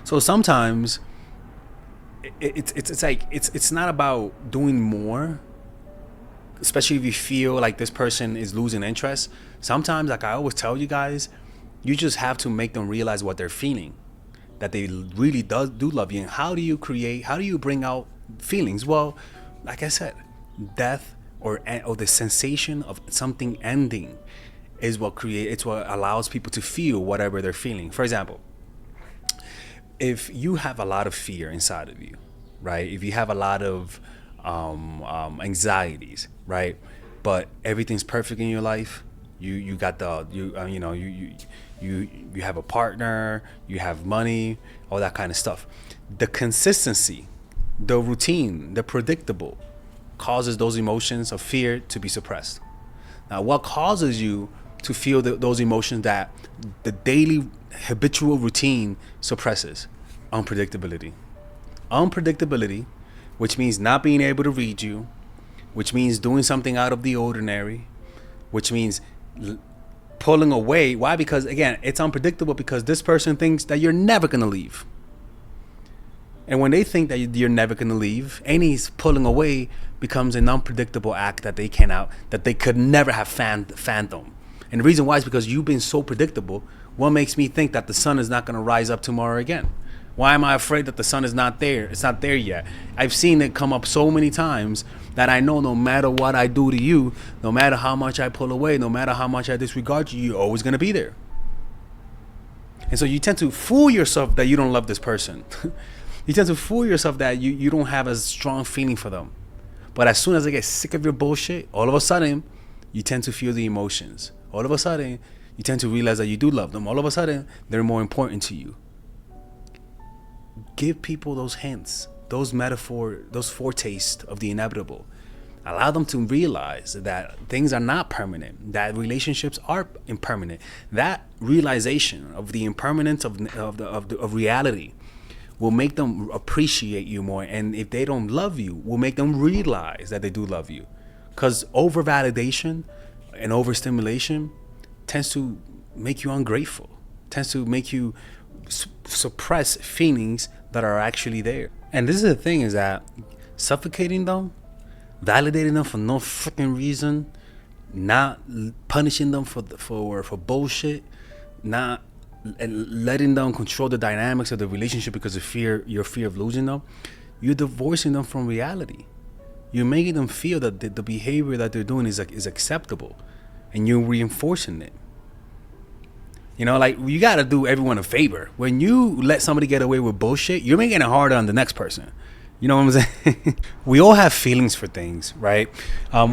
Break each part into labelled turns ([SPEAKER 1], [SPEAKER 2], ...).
[SPEAKER 1] So sometimes it's like it's not about doing more, especially if you feel like this person is losing interest. Sometimes, like I always tell you guys, you just have to make them realize what they're feeling, that they really do love you. And how do you bring out feelings? Well, like I said, death or the sensation of something ending is it's what allows people to feel whatever they're feeling. For example, if you have a lot of fear inside of you, right? If you have a lot of anxieties, right? But everything's perfect in your life. You got the you know you have a partner, you have money, all that kind of stuff. The consistency, the routine, the predictable, causes those emotions of fear to be suppressed. Now, what causes you to feel those emotions that the daily habitual routine suppresses? Unpredictability. Unpredictability, which means not being able to read you, which means doing something out of the ordinary, which means pulling away. Why? Because again, it's unpredictable because this person thinks that you're never going to leave. And when they think that you're never going to leave, any pulling away becomes an unpredictable act that they could never have fathom. And the reason why is because you've been so predictable. What makes me think that the sun is not going to rise up tomorrow again? Why am I afraid that the sun is not there? It's not there yet. I've seen it come up so many times that I know no matter what I do to you, no matter how much I pull away, no matter how much I disregard you, you're always going to be there. And so you tend to fool yourself that you don't love this person. You tend to fool yourself that you don't have a strong feeling for them. But as soon as they get sick of your bullshit, all of a sudden, you tend to feel the emotions. All of a sudden, you tend to realize that you do love them. All of a sudden, they're more important to you. Give people those hints, those foretastes of the inevitable. Allow them to realize that things are not permanent, that relationships are impermanent. That realization of the impermanence of reality will make them appreciate you more. And if they don't love you, will make them realize that they do love you. Because over-validation and overstimulation tends to make you ungrateful, tends to make you suppress feelings that are actually there. And this is the thing, is that suffocating them, validating them for no freaking reason, not punishing them for bullshit, not letting them control the dynamics of the relationship because of your fear of losing them, you're divorcing them from reality. You're making them feel that the behavior that they're doing is acceptable, and you're reinforcing it. You know, like, you got to do everyone a favor. When you let somebody get away with bullshit, you're making it harder on the next person. You know what I'm saying? We all have feelings for things, right?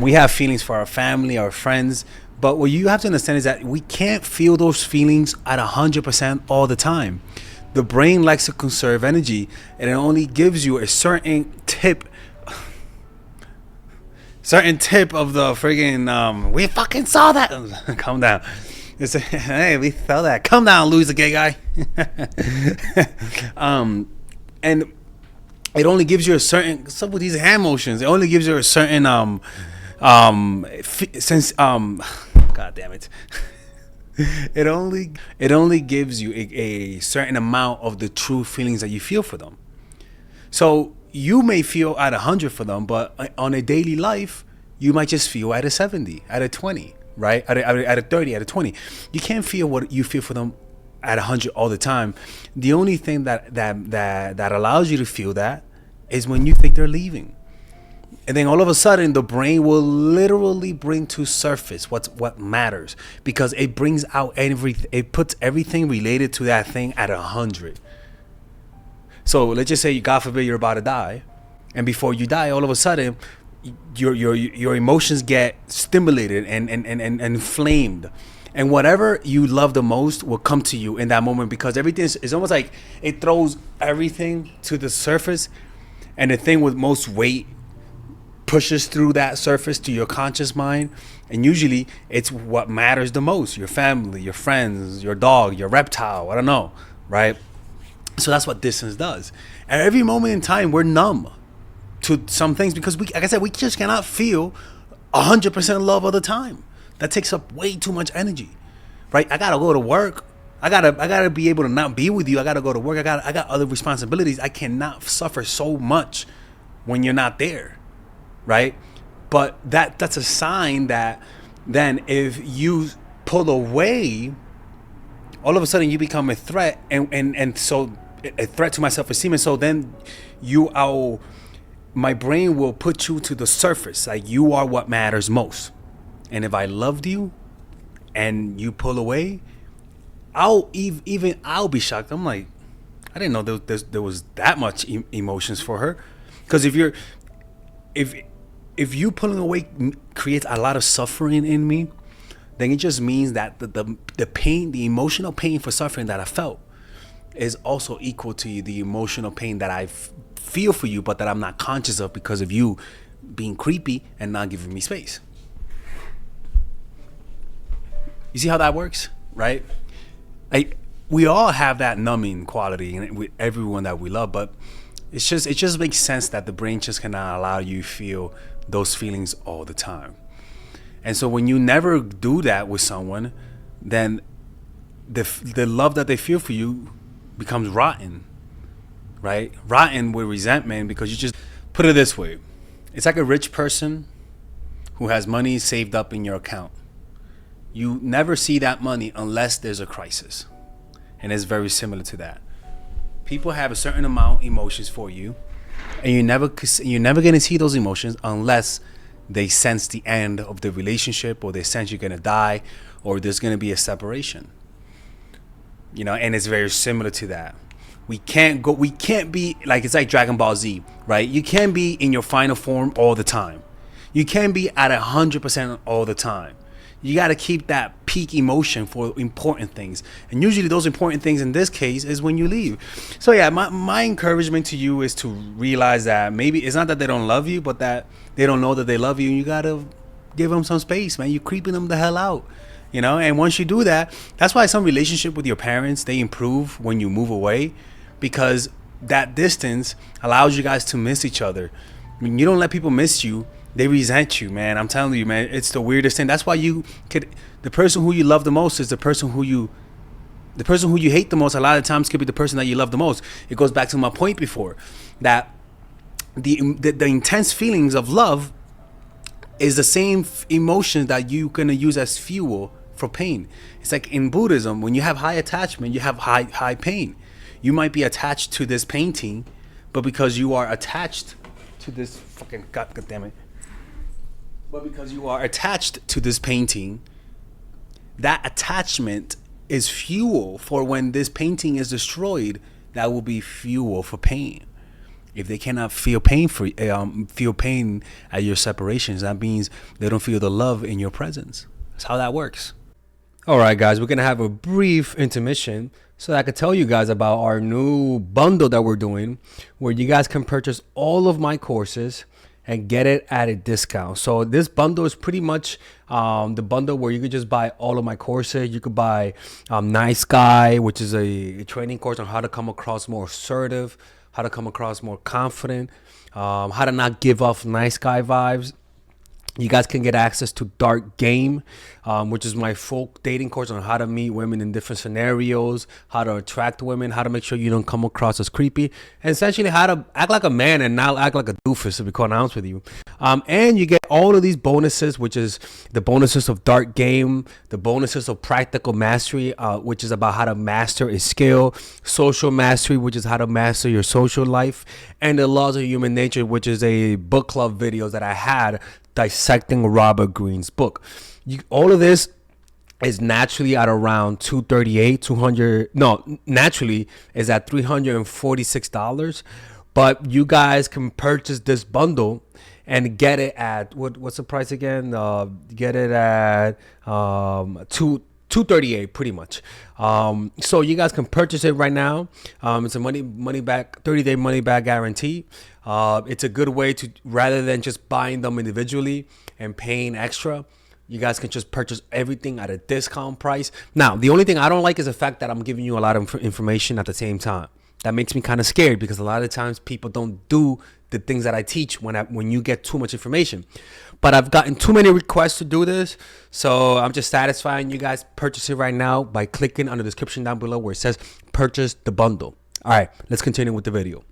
[SPEAKER 1] We have feelings for our family, our friends. But what you have to understand is that we can't feel those feelings at 100% all the time. The brain likes to conserve energy, and it only gives you a certain tip of the friggin' we fucking saw that. Calm down. It's hey, we saw that. Calm down, Louis the gay guy. And it only gives you a certain, what's up with these hand motions? It only gives you a certain god damn it. It only gives you a certain amount of the true feelings that you feel for them. So you may feel at 100 for them, but on a daily life, you might just feel at a 70, at a 20, right? At a 30, at a 20. You can't feel what you feel for them at 100 all the time. The only thing that allows you to feel that is when you think they're leaving. And then all of a sudden, the brain will literally bring to surface what matters, because it brings out everything. It puts everything related to that thing at 100. So let's just say, God forbid, you're about to die, and before you die, all of a sudden, your emotions get stimulated and inflamed, and whatever you love the most will come to you in that moment, because everything is almost like it throws everything to the surface, and the thing with most weight pushes through that surface to your conscious mind. And usually it's what matters the most: your family, your friends, your dog, your reptile, I don't know, right? So that's what distance does. At every moment in time, we're numb to some things because we, like I said, we just cannot feel 100% love all the time. That takes up way too much energy, right? I gotta go to work, I gotta be able to not be with you. I gotta go to work. I got other responsibilities. I cannot suffer so much when you're not there, right? But that's a sign that then if you pull away, all of a sudden you become a threat, and so a threat to my self-esteem. And so then my brain will put you to the surface, like you are what matters most. And if I loved you and you pull away, I'll be shocked. I'm like, I didn't know there was that much emotions for her. Because if you pulling away creates a lot of suffering in me, then it just means that the pain, the emotional pain for suffering that I felt, is also equal to the emotional pain that I feel for you, but that I'm not conscious of because of you being creepy and not giving me space. You see how that works, right? Like, we all have that numbing quality with everyone that we love, but it just makes sense that the brain just cannot allow you to feel those feelings all the time. And so when you never do that with someone, then the love that they feel for you becomes rotten, right? Rotten with resentment, because you just put it this way. It's like a rich person who has money saved up in your account. You never see that money unless there's a crisis. And it's very similar to that. People have a certain amount of emotions for you, and you're never going to see those emotions unless they sense the end of the relationship, or they sense you're going to die, or there's going to be a separation. And it's very similar to that. We can't be like, it's like Dragon Ball Z, right? You can't be in your final form all the time. You can't be at 100% all the time. You got to keep that peak emotion for important things. And usually those important things in this case is when you leave. So yeah, my encouragement to you is to realize that maybe it's not that they don't love you, but that they don't know that they love you. And you got to give them some space, man. You're creeping them the hell out. And once you do that, that's why some relationship with your parents, they improve when you move away, because that distance allows you guys to miss each other. When you don't let people miss you, they resent you, man. I'm telling you, man, it's the weirdest thing. That's why the person who you love the most is the person who you hate the most. A lot of times could be the person that you love the most. It goes back to my point before, that the intense feelings of love is the same emotion that you're gonna use as fuel for pain. It's like in Buddhism, when you have high attachment, you have high pain. You might be attached to this painting, but because you are attached to this God damn it. But because you are attached to this painting, that attachment is fuel for when this painting is destroyed. That will be fuel for pain. If they cannot feel pain at your separations, that means they don't feel the love in your presence. That's how that works. All right, guys, we're going to have a brief intermission so that I can tell you guys about our new bundle that we're doing, where you guys can purchase all of my courses and get it at a discount. So this bundle is pretty much the bundle where you could just buy all of my courses. You could buy Nice Guy, which is a training course on how to come across more assertive, how to come across more confident, how to not give off nice guy vibes. You guys can get access to Dark Game, which is my full dating course on how to meet women in different scenarios, how to attract women, how to make sure you don't come across as creepy, and essentially how to act like a man and not act like a doofus, to be quite honest with you. And you get all of these bonuses, which is the bonuses of Dark Game, the bonuses of Practical Mastery, which is about how to master a skill, Social Mastery, which is how to master your social life, and the Laws of Human Nature, which is a book club video that I had dissecting Robert Greene's book. All of this is naturally at around naturally is at $346, but you guys can purchase this bundle and get it at what's the price again? Get it at $238 pretty much. So you guys can purchase it right now. It's a money back 30-day money back guarantee. It's a good way to, rather than just buying them individually and paying extra, you guys can just purchase everything at a discount price. Now, the only thing I don't like is the fact that I'm giving you a lot of information at the same time. That makes me kind of scared, because a lot of times people don't do
[SPEAKER 2] the things that I teach when you get too much information. But I've gotten too many requests to do this, so I'm just satisfying you guys. Purchase it right now by clicking on the description down below where it says purchase the bundle. All right, let's continue with the video.